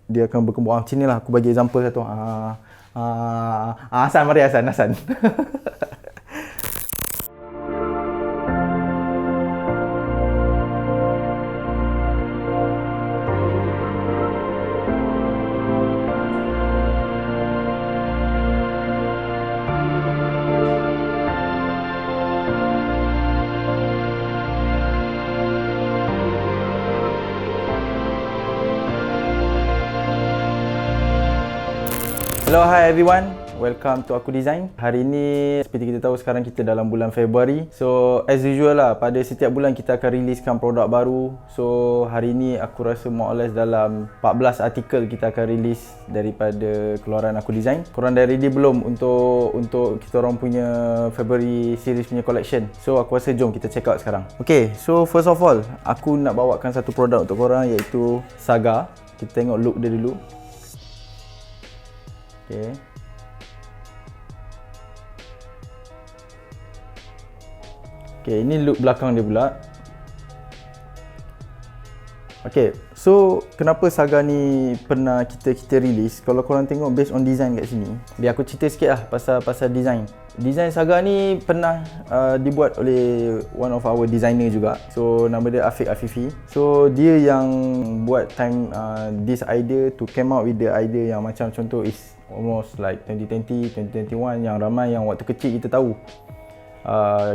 dia akan berkembang. Macam ni lah, aku bagi example satu. Hasan, mari Hasan. Hello, hi everyone. Welcome to Aku Design. Hari ini seperti kita tahu sekarang kita dalam bulan Februari. So as usual lah, pada setiap bulan kita akan riliskan produk baru. So hari ini aku rasa more or less dalam 14 artikel kita akan rilis daripada keluaran Aku Design. Korang dah ready belum untuk kita orang punya February series punya collection? So aku rasa jom kita check out sekarang. Okay, so first of all, aku nak bawakan satu produk untuk korang, iaitu Saga. Kita tengok look dia dulu. Okay. Okay, ini look belakang dia pula. Okay, so kenapa Saga ni pernah kita release? Kalau korang tengok based on design kat sini, biar aku cerita sikit lah pasal design. Design Saga ni pernah dibuat oleh one of our designer juga. So nama dia Afiq Afifi. So dia yang buat this idea to came out with the idea yang macam contoh is almost like 2020, 2021 yang ramai yang waktu kecil kita tahu.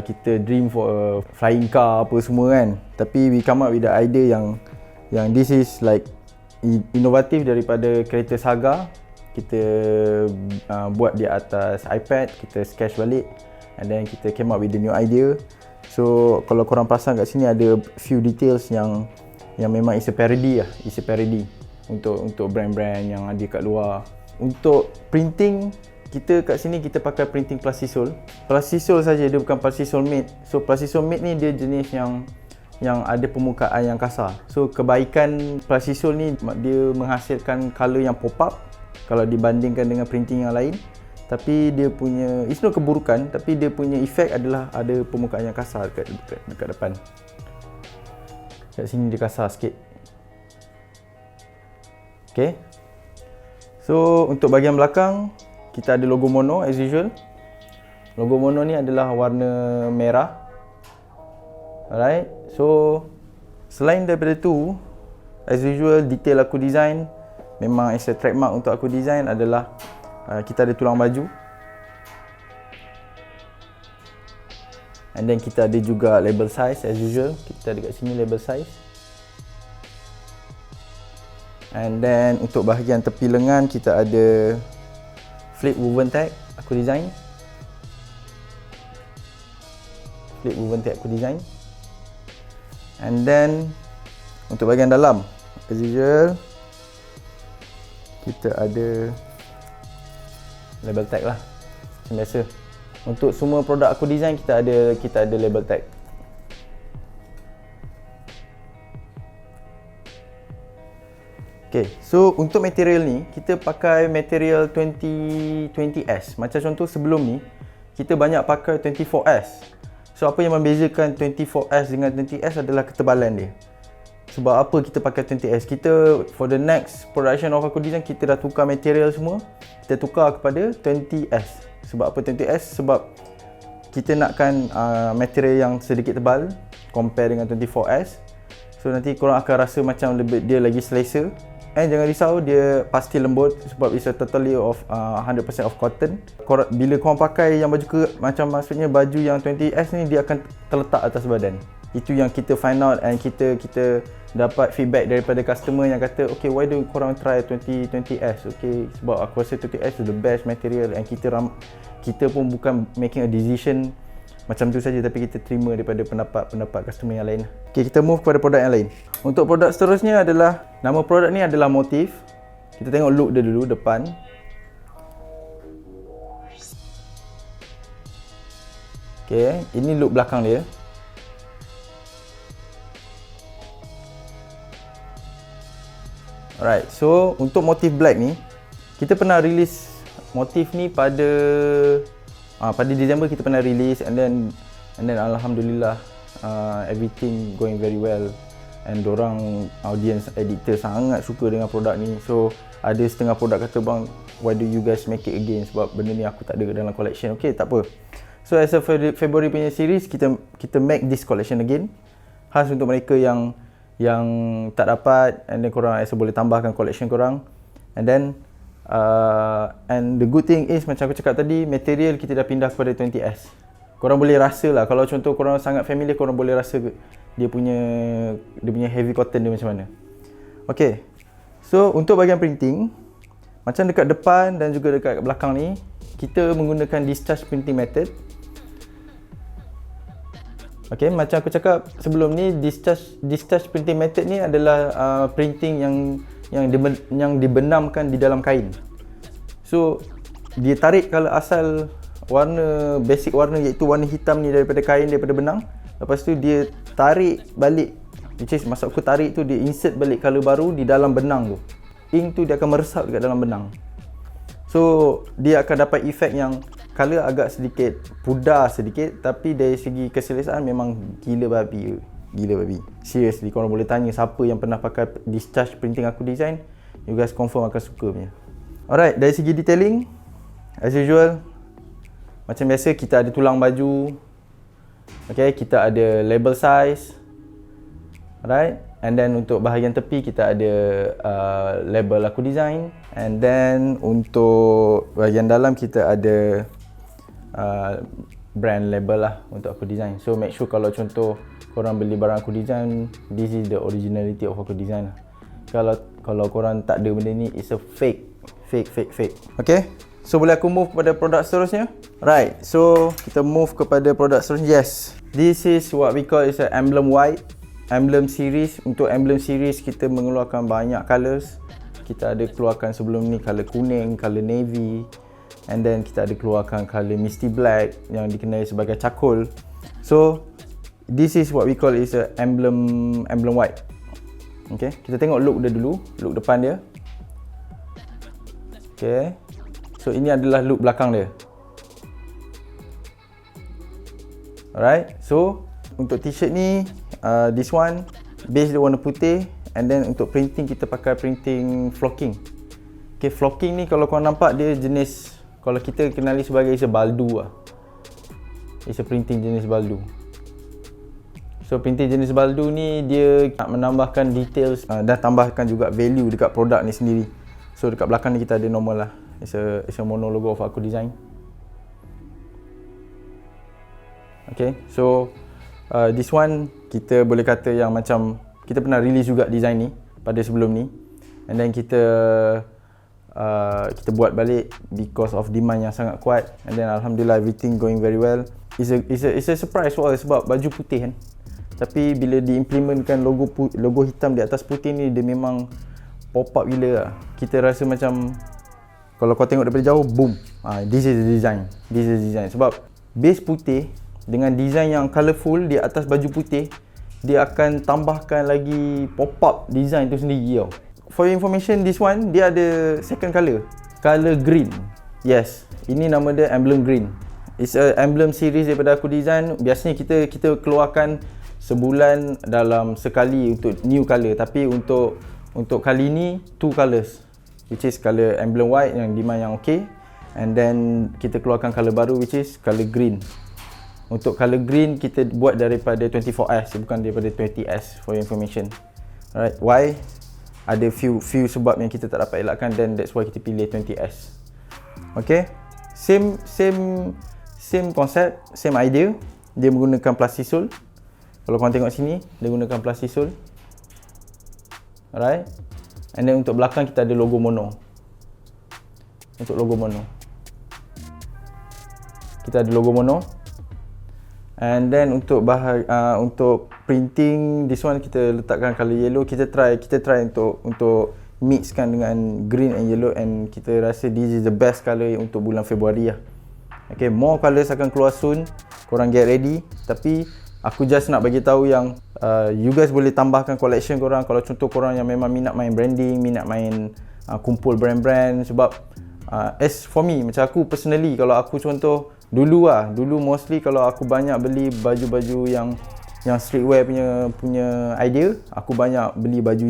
Kita dream for a flying car apa semua kan. Tapi we come up with the idea yang this is like inovatif daripada kereta Saga. Kita buat di atas iPad, kita sketch balik and then kita came up with the new idea. So kalau korang perasan kat sini ada few details yang memang is a parody lah. Is a parody untuk brand-brand yang ada kat luar. Untuk printing, kita kat sini kita pakai printing plastisol. Plastisol saja, dia bukan plastisol matte. So plastisol matte ni dia jenis yang ada permukaan yang kasar. So kebaikan plastisol ni dia menghasilkan color yang pop up kalau dibandingkan dengan printing yang lain. Tapi dia punya, it's no keburukan, tapi dia punya efek adalah ada permukaan yang kasar dekat depan. Kat sini dia kasar sikit. Okay. So untuk bahagian belakang kita ada logo mono as usual. Logo mono ni adalah warna merah. Alright. So selain daripada tu, as usual detail Aku Design memang is a trademark untuk Aku Design adalah kita ada tulang baju. And then kita ada juga label size as usual. Kita ada kat sini label size. And then untuk bahagian tepi lengan kita ada flip woven tag Aku Design. Flip woven tag Aku Design. And then untuk bahagian dalam as usual kita ada label tag lah macam biasa. Untuk semua produk Aku Design kita ada label tag. Okay, so untuk material ni kita pakai material 20S. Macam contoh sebelum ni kita banyak pakai 24S. So apa yang membezakan 24S dengan 20S adalah ketebalan dia. Sebab apa kita pakai 20S? Kita for the next production of Aku Design kita dah tukar material semua. Kita tukar kepada 20S. Sebab apa 20S? Sebab kita nakkan material yang sedikit tebal compare dengan 24S. So nanti korang akan rasa macam dia lagi selesa. Jangan risau, dia pasti lembut sebab it's a totally of 100% of cotton. Bila korang pakai yang baju macam maksudnya baju yang 20S ni, dia akan terletak atas badan. Itu yang kita find out and kita dapat feedback daripada customer yang kata, okay, why don't korang try 20S? Okay, sebab aku rasa 20S is the best material and kita pun bukan making a decision macam tu saja, tapi kita terima daripada pendapat customer yang lain. Okay, kita move kepada produk yang lain. Untuk produk seterusnya adalah, nama produk ni adalah Motif. Kita tengok look dia dulu depan. Okay, ini look belakang dia. Alright, so untuk Motif Black ni, kita pernah release Motif ni pada Disember kita pernah release and then alhamdulillah everything going very well and dorang audience editor sangat suka dengan produk ni. So ada setengah produk kata, bang, why do you guys make it again, sebab benda ni aku tak ada dalam collection. Okay, tak apa. So as a February punya series, kita make this collection again, khas untuk mereka yang tak dapat, and then korang as a boleh tambahkan collection korang. And then and the good thing is, macam aku cakap tadi, material kita dah pindah kepada 20S. Korang boleh rasa lah, kalau contoh korang sangat familiar, korang boleh rasa dia punya heavy cotton dia macam mana. Okay, so untuk bahagian printing, macam dekat depan dan juga dekat belakang ni, kita menggunakan discharge printing method. Okay, macam aku cakap sebelum ni, discharge printing method ni adalah printing yang dibenamkan di dalam kain. So dia tarik kalau asal warna, basic warna iaitu warna hitam ni daripada kain, daripada benang. Lepas tu dia tarik balik, which is maksud aku tarik tu, dia insert balik colour baru di dalam benang tu. Ink tu dia akan meresap dekat dalam benang. So dia akan dapat efek yang colour agak sedikit pudar sedikit, tapi dari segi keselesaan memang gila babi. Seriously, korang boleh tanya siapa yang pernah pakai discharge printing aku design, you guys confirm akan suka punya. Alright, dari segi detailing, as usual, macam biasa kita ada tulang baju. Okay, kita ada label size. Alright, and then untuk bahagian tepi kita ada label aku design. And then untuk bahagian dalam kita ada brand label lah untuk aku design. So make sure kalau contoh korang beli barang aku design, this is the originality of aku design lah. Kalau korang tak ada benda ni, it's a fake. Okay, so boleh aku move kepada produk seterusnya? Right, so kita move kepada produk seterusnya. Yes, this is what we call is a emblem white, emblem series. Untuk emblem series kita mengeluarkan banyak colours. Kita ada keluarkan sebelum ni colour kuning, colour navy, and then kita ada keluarkan colour misty black yang dikenali sebagai charcoal. So this is what we call is a emblem white. Okay, kita tengok look dia dulu, look depan dia. Okay, so ini adalah look belakang dia. Alright, so untuk t-shirt ni, this one base dia warna putih, and then untuk printing kita pakai printing flocking. Okay, flocking ni kalau korang nampak dia jenis, kalau kita kenali sebagai is a baldu lah. It's a printing jenis baldu. So printing jenis baldu ni dia nak menambahkan details dan tambahkan juga value dekat produk ni sendiri. So dekat belakang ni kita ada normal lah, it's a mono logo of aku design. Okay, so this one kita boleh kata yang macam kita pernah release juga design ni pada sebelum ni, and then kita buat balik because of demand yang sangat kuat, and then alhamdulillah everything going very well. It's a surprise for us sebab baju putih kan, tapi bila diimplementkan logo hitam di atas putih ni, dia memang pop up gila lah. Kita rasa macam kalau kau tengok daripada jauh, boom, this is the design. Sebab base putih dengan design yang colourful di atas baju putih, dia akan tambahkan lagi pop up design tu sendiri tau. For your information, this one dia ada second colour green. Yes, ini nama dia emblem green. It's a emblem series daripada aku design. Biasanya kita keluarkan sebulan dalam sekali untuk new colour, tapi untuk kali ni 2 colours, which is colour emblem white yang demand yang okay, and then kita keluarkan colour baru which is colour green. Untuk colour green kita buat daripada 24S, bukan daripada 20S, for your information. Alright, why? Ada few sebab yang kita tak dapat elakkan, then that's why kita pilih 20S. Okay, same concept, same idea. Dia menggunakan plastisol. Kalau korang tengok sini, dia gunakan plastisol. Alright, and then untuk belakang kita ada logo mono. Untuk logo mono kita ada logo mono, and then untuk untuk printing, this one kita letakkan colour yellow. Kita try untuk mixkan dengan green and yellow, and kita rasa this is the best colour untuk bulan Februari lah. Okay, more colours akan keluar soon, korang get ready. Tapi aku just nak bagi tahu yang you guys boleh tambahkan collection korang. Kalau contoh korang yang memang minat main branding, minat main kumpul brand-brand. Sebab as for me, macam aku personally, kalau aku contoh dulu mostly kalau aku banyak beli baju-baju yang streetwear punya idea, aku banyak beli baju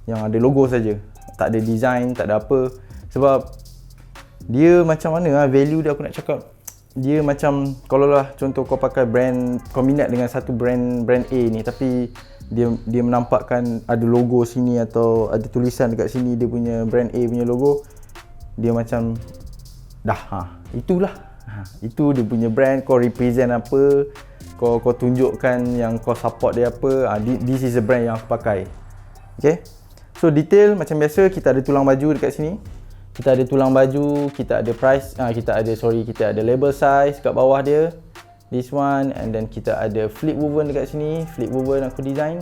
yang ada logo saja. Tak ada design, tak ada apa. Sebab dia macam mana lah, value dia aku nak cakap. Dia macam, kalau lah contoh kau pakai brand, kau minat dengan satu brand A ni, tapi dia menampakkan ada logo sini atau ada tulisan dekat sini dia punya brand A punya logo, dia macam itulah. Itu dia punya brand, kau represent apa, kau tunjukkan yang kau support dia apa. This is the brand yang aku pakai. Okay. So detail macam biasa, kita ada tulang baju dekat sini. Kita ada tulang baju, kita ada price, kita ada label size kat bawah dia. This one, and then kita ada flip woven dekat sini. Flip woven aku design.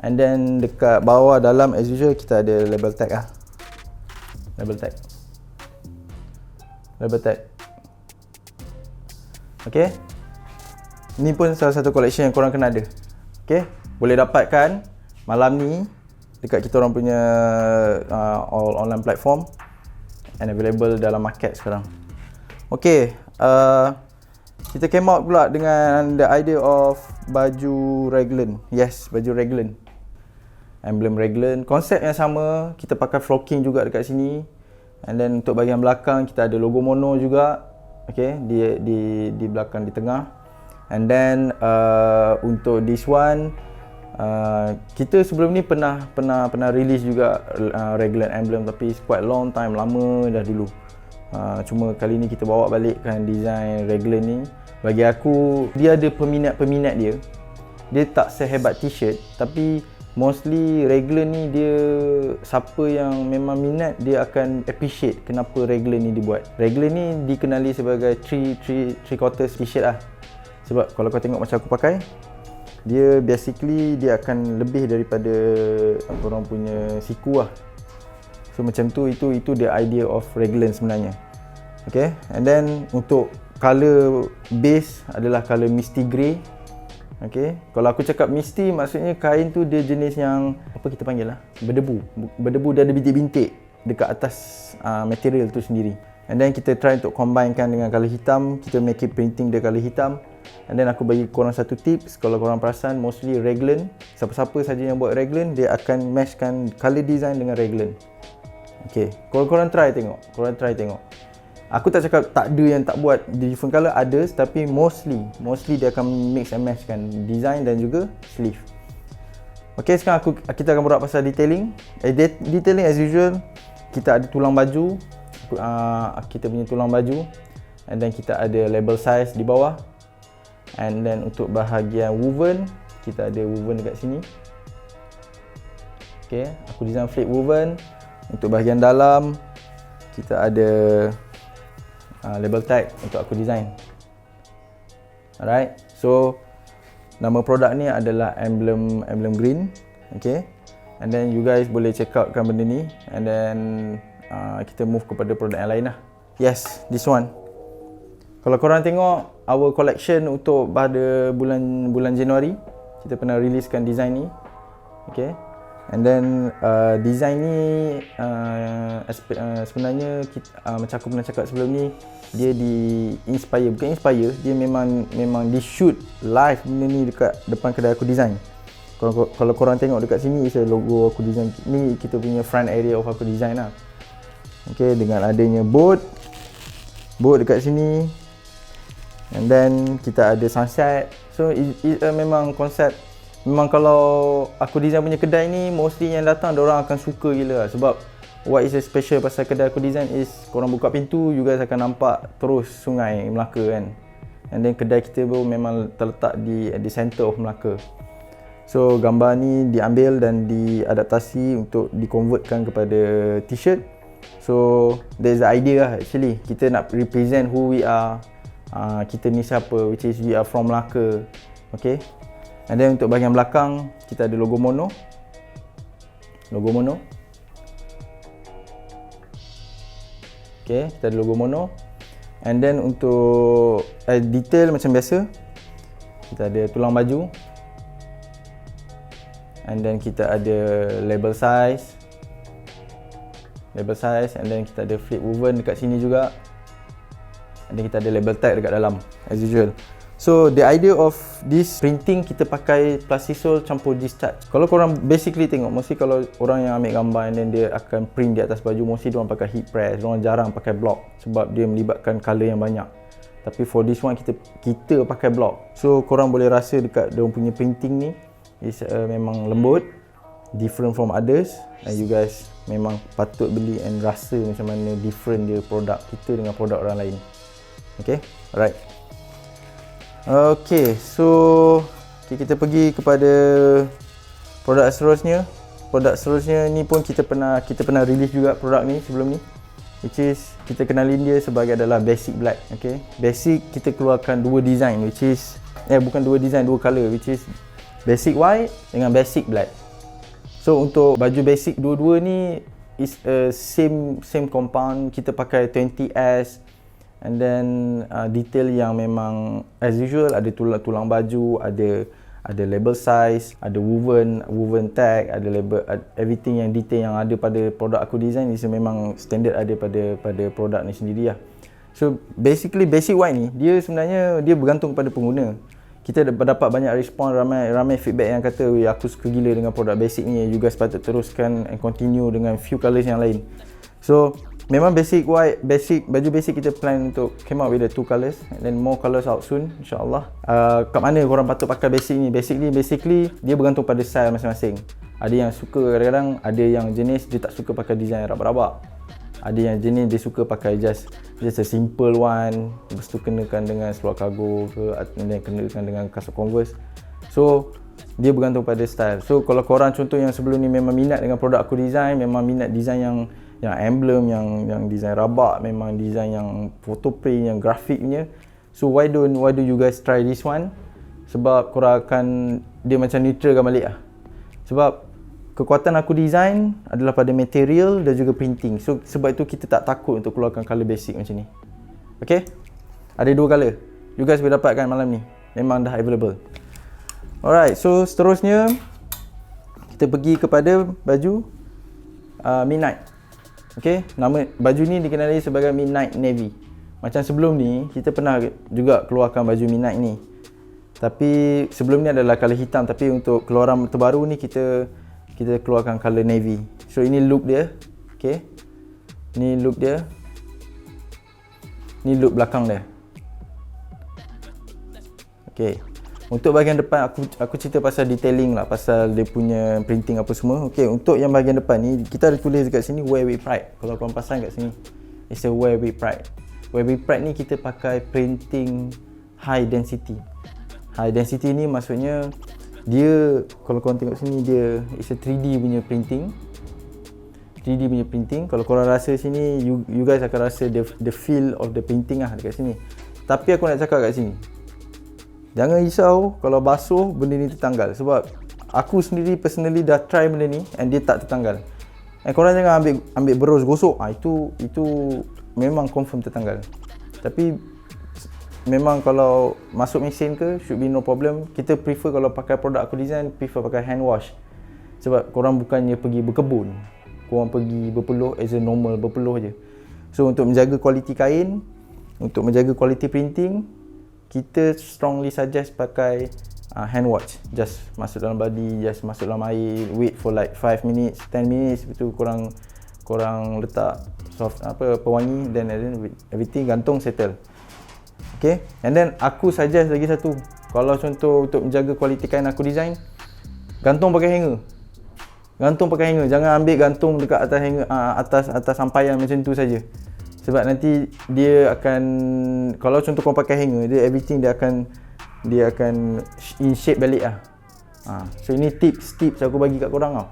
And then dekat bawah dalam as usual kita ada label tag lah. Label tag. Okay. Ni pun salah satu collection yang korang kena ada. Okay. Boleh dapatkan malam ni dekat kita orang punya all online platform and available dalam market sekarang. Okay, kita came out pula dengan the idea of baju raglan. Yes, baju raglan. Emblem raglan, konsep yang sama, kita pakai flocking juga dekat sini. And then untuk bahagian belakang kita ada logo mono juga. Okay, di belakang, di tengah. And then untuk this one, kita sebelum ni pernah release juga raglan emblem, tapi it's quite long time, lama dah dulu. Cuma kali ni kita bawa balikkan design raglan ni. Bagi aku, dia ada peminat dia. Dia tak sehebat t-shirt, tapi mostly raglan ni dia, siapa yang memang minat dia akan appreciate kenapa raglan ni dibuat. Raglan ni dikenali sebagai three quarters t-shirt lah. Sebab kalau kau tengok macam aku pakai, dia basically dia akan lebih daripada orang punya siku lah. So macam tu, itu the idea of raglan sebenarnya. Okay, and then untuk colour base adalah colour misty grey. Okay, kalau aku cakap misty, maksudnya kain tu dia jenis yang apa kita panggil lah, berdebu, dia ada bintik-bintik dekat atas material tu sendiri. And then kita try untuk combinekan dengan colour hitam, kita make it printing dia colour hitam. And then aku bagi korang satu tips, kalau korang perasan mostly raglan, siapa-siapa saja yang buat raglan, dia akan matchkan colour design dengan raglan. Okay, korang try tengok. Aku tak cakap tak ada yang tak buat different colour, ada, tapi mostly dia akan mix and match kan design dan juga sleeve. Okay, sekarang kita akan berat pasal detailing. Detailing as usual, kita ada tulang baju, kita punya tulang baju, and then kita ada label size di bawah. And then untuk bahagian woven, kita ada woven dekat sini. Okay, aku design flip woven. Untuk bahagian dalam, kita ada label tag untuk aku design. Alright, so nama produk ni adalah emblem green. Okay, and then you guys boleh check out kan benda ni. And then kita move kepada produk yang lain lah. Yes, this one. Kalau korang tengok our collection untuk pada bulan Januari, kita pernah releasekan design ni. Okay, and then design ni sebenarnya macam aku pernah cakap sebelum ni, dia bukan inspire, dia memang di shoot live benda ni dekat depan kedai aku design. Kalau korang tengok dekat sini, saya logo aku design ni, kita punya front area of aku design lah. Okay, dengan adanya boat dekat sini. And then kita ada sunset. So memang konsep, memang kalau aku design punya kedai ni, mostly yang datang diorang akan suka gila lah. Sebab what is special pasal kedai aku design is, korang buka pintu, you guys akan nampak terus Sungai Melaka kan. And then kedai kita pun memang terletak di center of Melaka. So gambar ni diambil dan diadaptasi untuk dikonvertkan kepada t-shirt. So there's the idea lah actually, kita nak represent who we are. Kita ni siapa, which is we are from Melaka. Okay, and then untuk bahagian belakang, kita ada logo mono. Okay, kita ada logo mono. And then untuk detail macam biasa, kita ada tulang baju. And then kita ada label size. And then kita ada flip woven dekat sini juga. and then kita ada label tag dekat dalam as usual. So the idea of this printing, kita pakai plastisol campur discharge. Kalau korang basically tengok, mesti kalau orang yang ambil gambar and then dia akan print di atas baju, mesti diorang pakai heat press, diorang jarang pakai block sebab dia melibatkan colour yang banyak. Tapi for this one kita pakai block. So korang boleh rasa dekat diorang punya printing ni is memang lembut, different from others, and you guys memang patut beli and rasa macam mana different dia produk kita dengan produk orang lain. Okay, alright. Okay, so kita pergi kepada produk seterusnya. Produk seterusnya ni pun kita pernah release juga produk ni sebelum ni, which is kita kenalin dia sebagai adalah basic black. Okay, basic kita keluarkan dua design, which is bukan dua design, dua color, which is basic white dengan basic black. So untuk baju basic dua-dua ni is a same compound. Kita pakai 20S, and then detail yang memang as usual, ada tulang baju, ada label size, ada woven tag, ada label, everything yang detail yang ada pada produk aku design ni memang standard ada pada produk ni sendiri lah. So basically basic white ni dia sebenarnya dia bergantung pada pengguna. Kita dapat banyak respon, ramai feedback yang kata, "Weh, aku suka gila dengan produk basic ni, you guys patut teruskan and continue dengan few colours yang lain." So memang basic white, baju basic kita plan untuk came out with the 2 colours and then more colours out soon, insyaAllah. Kat mana korang patut pakai basic ni? Basically dia bergantung pada style masing-masing. Ada yang suka, kadang-kadang ada yang jenis dia tak suka pakai design rabak-rabak. Ada yang jenis dia suka pakai just a simple one, lepas tu kenakan dengan seluar cargo ke, dan kenakan dengan kasut Converse. So dia bergantung pada style. So kalau korang contoh yang sebelum ni memang minat dengan produk aku design, memang minat design yang emblem, yang design rabak, memang design yang photo print, yang grafik punya, so why do you guys try this one? Sebab korang akan, dia macam neutralkan balik lah. Sebab kekuatan aku design adalah pada material dan juga printing. So sebab itu kita tak takut untuk keluarkan colour basic macam ni. Okay, ada 2 colour, you guys boleh dapatkan malam ni, memang dah available. Alright, so seterusnya kita pergi kepada baju Midnight. Okay, nama baju ni dikenali sebagai Midnight Navy. Macam sebelum ni kita pernah juga keluarkan baju Midnight ni, tapi sebelum ni adalah colour hitam, tapi untuk keluaran terbaru ni kita keluarkan colour navy. So ini look dia. Okay, ni look dia, ni look belakang dia. Okay, untuk bahagian depan aku cerita pasal detailing lah, pasal dia punya printing apa semua. Okay, untuk yang bahagian depan ni kita ada tulis dekat sini wear with pride. Kalau korang pasang kat sini, it's a wear with pride. Wear with pride ni kita pakai printing high density. High density ni maksudnya dia, kalau korang tengok sini, dia it's a 3D punya printing. 3D punya printing. Kalau korang rasa sini, you guys akan rasa the feel of the printing lah dekat sini. Tapi aku nak cakap kat sini, jangan risau kalau basuh benda ni tertanggal. Sebab aku sendiri personally dah try benda ni and dia tak tertanggal. Korang jangan ambil berus gosok. Itu memang confirm tertanggal. Tapi memang kalau masuk mesin ke, should be no problem. Kita prefer kalau pakai produk aku design, prefer pakai hand wash. Sebab korang bukannya pergi berkebun, korang pergi berpeluh as a normal berpeluh je. So untuk menjaga kualiti kain, untuk menjaga kualiti printing, kita strongly suggest pakai hand wash. Just masuk dalam body, just masuk dalam air, wait for like 5 minutes, 10 minutes, betul korang letak soft pewangi, then everything gantung settle. Okay, and then aku suggest lagi satu, kalau contoh untuk menjaga kualiti kain aku design, gantung pakai hanger. Gantung pakai hanger, jangan ambil gantung dekat atas hanger, atas sampaian macam tu saja. Sebab nanti dia akan, kalau contoh kau pakai hanger, dia everything dia akan in shape balik lah. So ini tips aku bagi kat korang tau.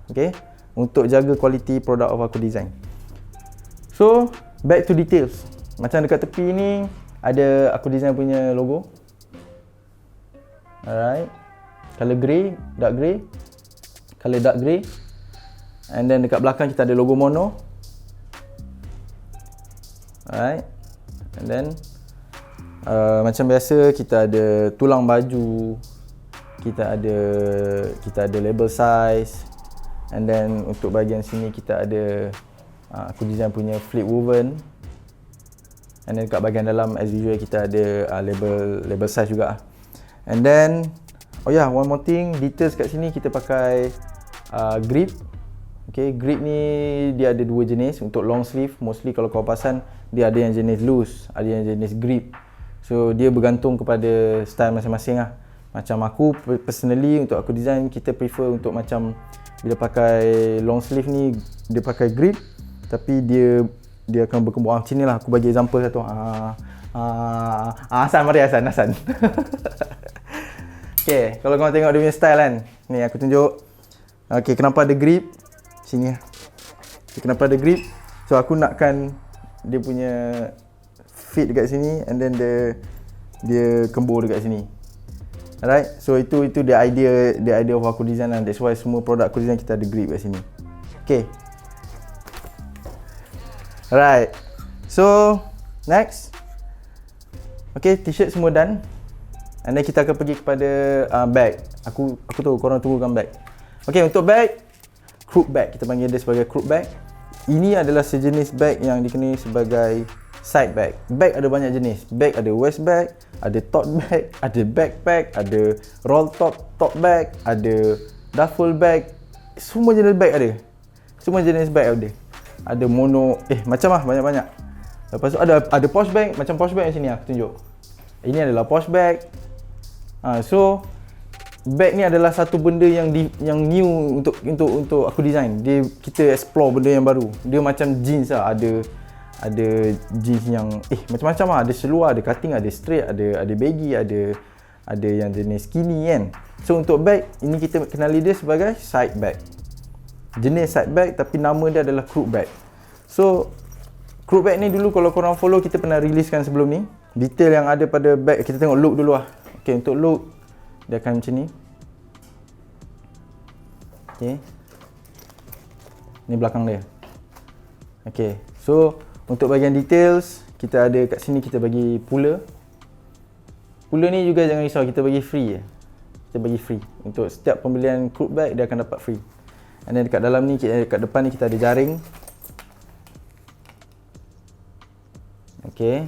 Okay, untuk jaga kualiti produk aku design. So back to details. Macam dekat tepi ni ada aku design punya logo. Alright, color grey, dark grey, color dark grey. And then dekat belakang kita ada logo mono. Alright, and then macam biasa kita ada tulang baju, kita ada label size, and then untuk bahagian sini kita ada aku design punya flip woven. And then dekat bahagian dalam as usual kita ada label size juga. And then oh yeah, one more thing, details kat sini kita pakai grip. Okay, grip ni dia ada dua jenis. Untuk long sleeve, mostly kalau kau pasang, dia ada yang jenis loose, ada yang jenis grip. So dia bergantung kepada style masing-masing lah. Macam aku personally, untuk aku design, kita prefer untuk macam bila pakai long sleeve ni, dia pakai grip, tapi dia akan berkembang macam ni lah. Aku bagi example satu. Hasan, mari Hasan. Okay, kalau korang tengok dia punya style kan, ni aku tunjuk. Okay, kenapa ada grip? Sini lah. Okay, kenapa ada grip? So aku nakkan dia punya fit dekat sini, and then dia kembur dekat sini. Alright, so itu the idea of aku design lah. That's why semua produk aku design kita ada grip kat sini. Okay. Alright. So next. Okay, t-shirt semua done. And then kita akan pergi kepada bag. Aku tahu korang tunggukan bag. Okay, untuk bag, crook bag. Kita panggil dia sebagai crook bag. Ini adalah sejenis bag yang dikenali sebagai side bag. Bag ada banyak jenis. Bag ada waist bag, ada tote bag, ada backpack, ada roll top bag, ada duffel bag. Semua jenis bag ada. Semua jenis bag ada. Ada mono, macam lah, banyak-banyak. Lepas tu ada posh bag, macam posh bag macam ni aku tunjuk. Ini adalah posh bag. So bag ni adalah satu benda yang new untuk aku design. Kita explore benda yang baru. Dia macam jeans lah, ada jeans yang macam-macam lah. Ada seluar, ada cutting, ada straight, ada baggy, ada yang jenis skinny kan. So untuk bag ini kita kenali dia sebagai side bag. Jenis side bag tapi nama dia adalah crook bag. So crook bag ni dulu kalau korang follow, kita pernah releasekan sebelum ni. Detail yang ada pada bag, kita tengok look dulu lah. Okay, untuk look dia akan macam ni. Okay, ni belakang dia. Okay, so untuk bahagian details, kita ada kat sini kita bagi puller. Puller ni juga jangan risau, kita bagi free je. Kita bagi free. Untuk setiap pembelian crook bag dia akan dapat free. And then dekat dalam ni, dekat depan ni kita ada jaring. Okay.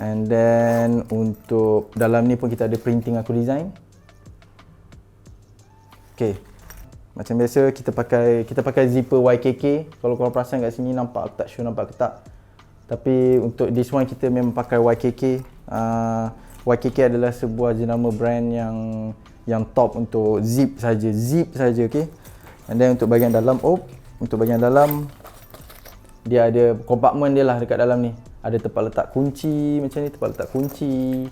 And then untuk dalam ni pun kita ada printing aku design. Okay. Macam biasa kita pakai zipper YKK. Kalau korang perasan kat sini nampak, aku tak sure nampak ke tak. Tapi untuk this one kita memang pakai YKK. YKK adalah sebuah jenama brand yang top untuk zip saja, okay. And then untuk bahagian dalam, untuk bahagian dalam dia ada kompartmen dia lah dekat dalam ni. Ada tempat letak kunci macam ni, tempat letak kunci.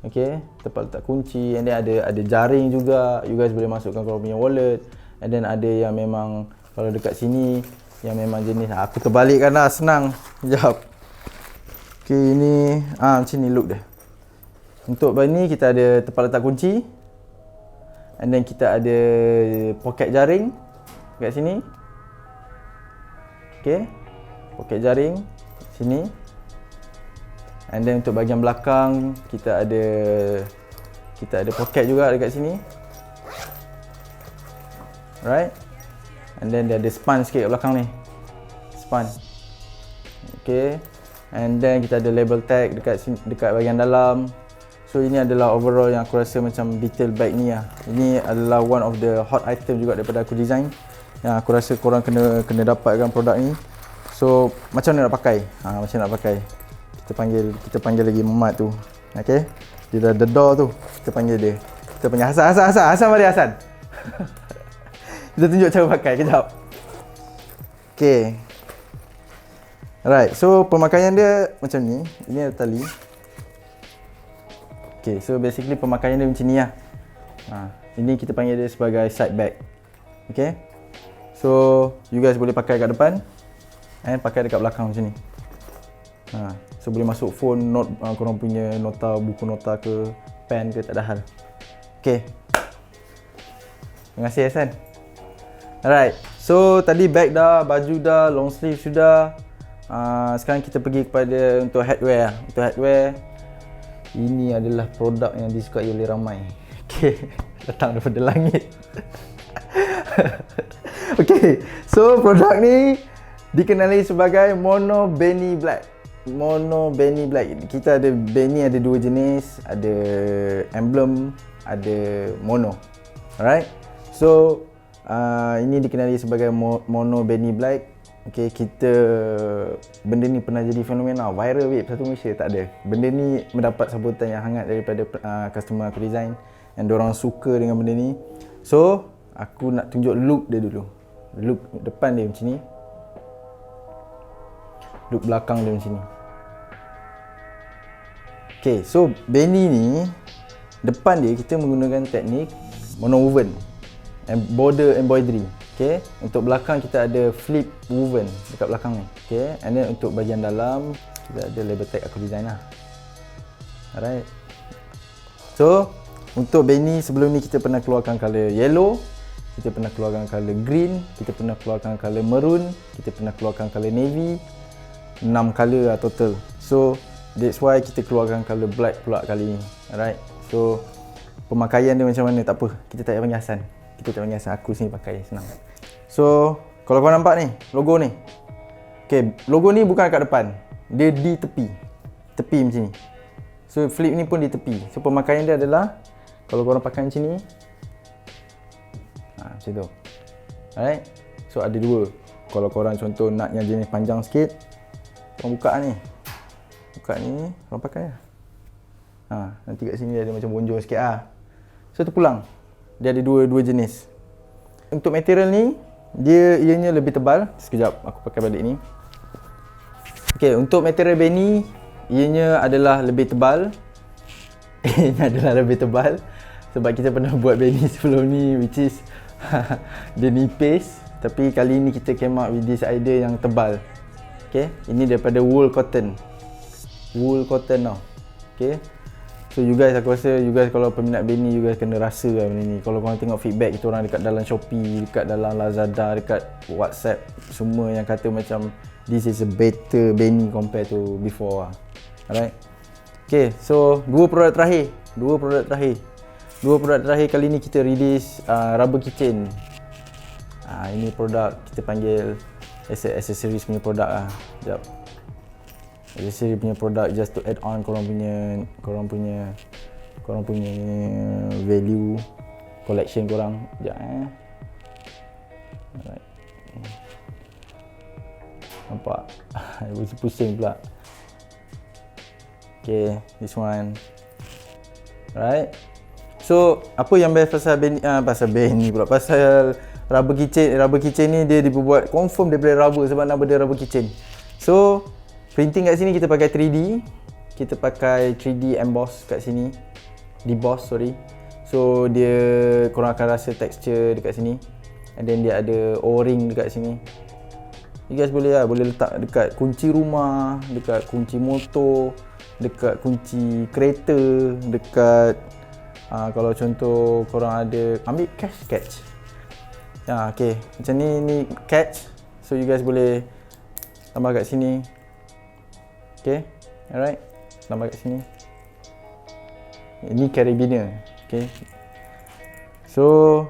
Okay, tempat letak kunci. And then ada jaring juga. You guys boleh masukkan korang punya wallet. And then ada yang memang kalau dekat sini yang memang jenis, aku terbalikkan lah, senang. Sekejap. Okay, ini macam ni look dia. Untuk ni kita ada tempat letak kunci. And then kita ada poket jaring dekat sini. Okay, poket jaring sini. And then untuk bahagian belakang kita ada poket juga dekat sini. Right? And then dia ada span sikit kat belakang ni. Span. Okay. And then kita ada label tag dekat bahagian dalam. So ini adalah overall yang aku rasa macam detail bag ni lah. Ini adalah one of the hot item juga daripada aku design, yang aku rasa korang kena dapatkan produk ni. So macam mana nak pakai? Macam nak pakai. Kita panggil lagi Mamat tu. Okay. Dia dah the door tu. Kita panggil dia. Kita panggil Hasan, mari Hasan. Kita tunjuk cara pakai kejap. Okay. Alright, so pemakaian dia macam ni. Ini ada tali. Okay, so basically pemakaian dia macam ni lah. Ini kita panggil dia sebagai side bag. Okay. So you guys boleh pakai kat depan and pakai dekat belakang macam ni. So boleh masuk phone, note, korang punya nota, buku nota ke, pen ke, tak ada hal. Okay. Terima kasih Hasan. Alright, so tadi bag dah, baju dah, long sleeve sudah. Sekarang kita pergi kepada untuk headwear. Untuk headwear, ini adalah produk yang disukai oleh ramai. Okay, datang daripada langit. Okay, so produk ni dikenali sebagai Mono Benny Black. mono Benny Black. Kita ada Benny ada dua jenis, ada emblem, ada mono. Alright. So ini dikenali sebagai mono Benny Black. Okay, benda ni pernah jadi fenomena viral weh satu Malaysia, tak ada. Benda ni mendapat sambutan yang hangat daripada customer aku design, yang diorang suka dengan benda ni. So aku nak tunjuk look dia dulu. Look depan dia macam ni, look belakang dia macam ni. Okay, so Benny ni depan dia kita menggunakan teknik monowoven and border embroidery. Okay, untuk belakang kita ada flip woven dekat belakang ni. Okay, and then untuk bahagian dalam kita ada label tag aku design lah. Alright. So untuk Benny sebelum ni kita pernah keluarkan colour yellow, kita pernah keluarkan colour green, kita pernah keluarkan colour maroon, kita pernah keluarkan colour navy. 6 colour lah total. So that's why kita keluarkan colour black pula kali ni. Alright. So pemakaian dia macam mana tak apa, kita tak payah panggil Hassan. Kita tak panggil Hassan, aku sini pakai senang. So kalau korang nampak ni logo ni, okay, logo ni bukan kat depan, dia di tepi macam ni. So flip ni pun di tepi. So pemakaian dia adalah kalau korang pakai macam ni, macam tu. Alright. So ada dua. Kalau korang contoh nak yang jenis panjang sikit, korang buka ni, korang pakai lah. Nanti kat sini dia ada macam bonjol sikit lah. So terpulang. Dia ada dua jenis. Untuk material ni, ianya lebih tebal. Sekejap aku pakai balik ni. Okay, untuk material Benny, ianya adalah lebih tebal. Ianya adalah lebih tebal. Sebab kita pernah buat Benny sebelum ni, which is dia nipis. Tapi kali ni kita came up with this idea yang tebal. Okay, ini daripada wool cotton tau. Okay, so you guys, aku rasa you guys kalau peminat Benny, you guys kena rasa lah benda ni. Kalau korang tengok feedback kita orang dekat dalam Shopee, dekat dalam Lazada, dekat WhatsApp, semua yang kata macam this is a better Benny compared to before lah. Alright. Okay, so dua produk terakhir kali ni kita release rubber keychain. Ini produk kita panggil accessories punya produk lah. Sekejap. Accessories punya produk just to add on korang punya value collection korang. Sekejap Alright. Nampak? Pusing pula. Okay, this one. Alright. So, apa yang best pasal Benny pula, pasal rubber keychain ni dia dibuat confirm daripada rubber sebab nama dia rubber keychain. So, printing kat sini kita pakai 3D. Kita pakai 3D emboss kat sini. Deboss, sorry. So, korang akan rasa texture dekat sini. And then dia ada O-ring dekat sini. You guys boleh letak dekat kunci rumah, dekat kunci motor, dekat kunci kereta, dekat kalau contoh korang ada ambil catch. Okay, macam ni catch. So you guys boleh tambah kat sini. Okay, alright, tambah kat sini. Ini carabiner. Okay, so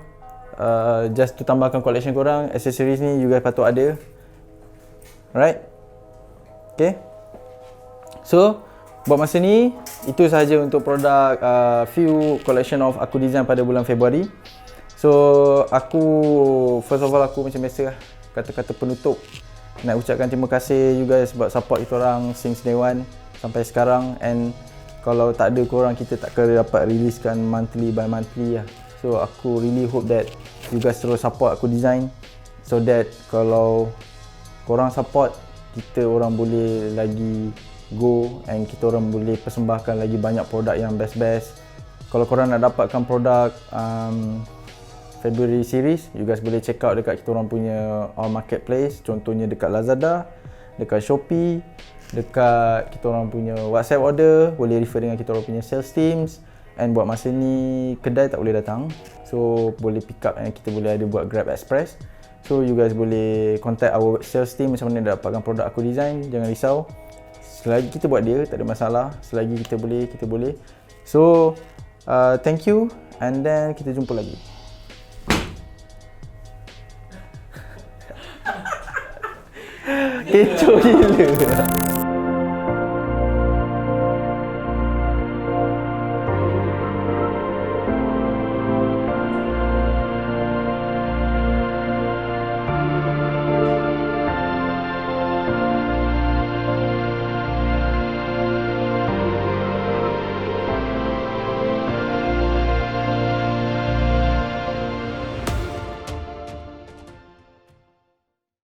just to tambahkan collection korang, accessories ni you guys patut ada. Alright. Okay, so buat masa ni itu sahaja untuk produk few collection of aku design pada bulan Februari. So first of all aku macam biasa lah, kata-kata penutup nak ucapkan terima kasih you guys sebab support kita orang since day one sampai sekarang. And kalau tak ada korang, kita tak akan dapat releasekan monthly by monthly lah. So aku really hope that you guys terus support aku design, so that kalau korang support, kita orang boleh lagi go and kita orang boleh persembahkan lagi banyak produk yang best-best. Kalau korang nak dapatkan produk February series, you guys boleh check out dekat kita orang punya all marketplace. Contohnya dekat Lazada, dekat Shopee, dekat kita orang punya WhatsApp order, boleh refer dengan kita orang punya sales teams. And buat masa ni kedai tak boleh datang, so boleh pick up and kita boleh ada buat Grab Express. So you guys boleh contact our sales team macam mana nak dapatkan produk aku design. Jangan risau, selagi kita buat dia tak ada masalah. Selagi kita boleh. So thank you, and then kita jumpa lagi. Kecoh gila.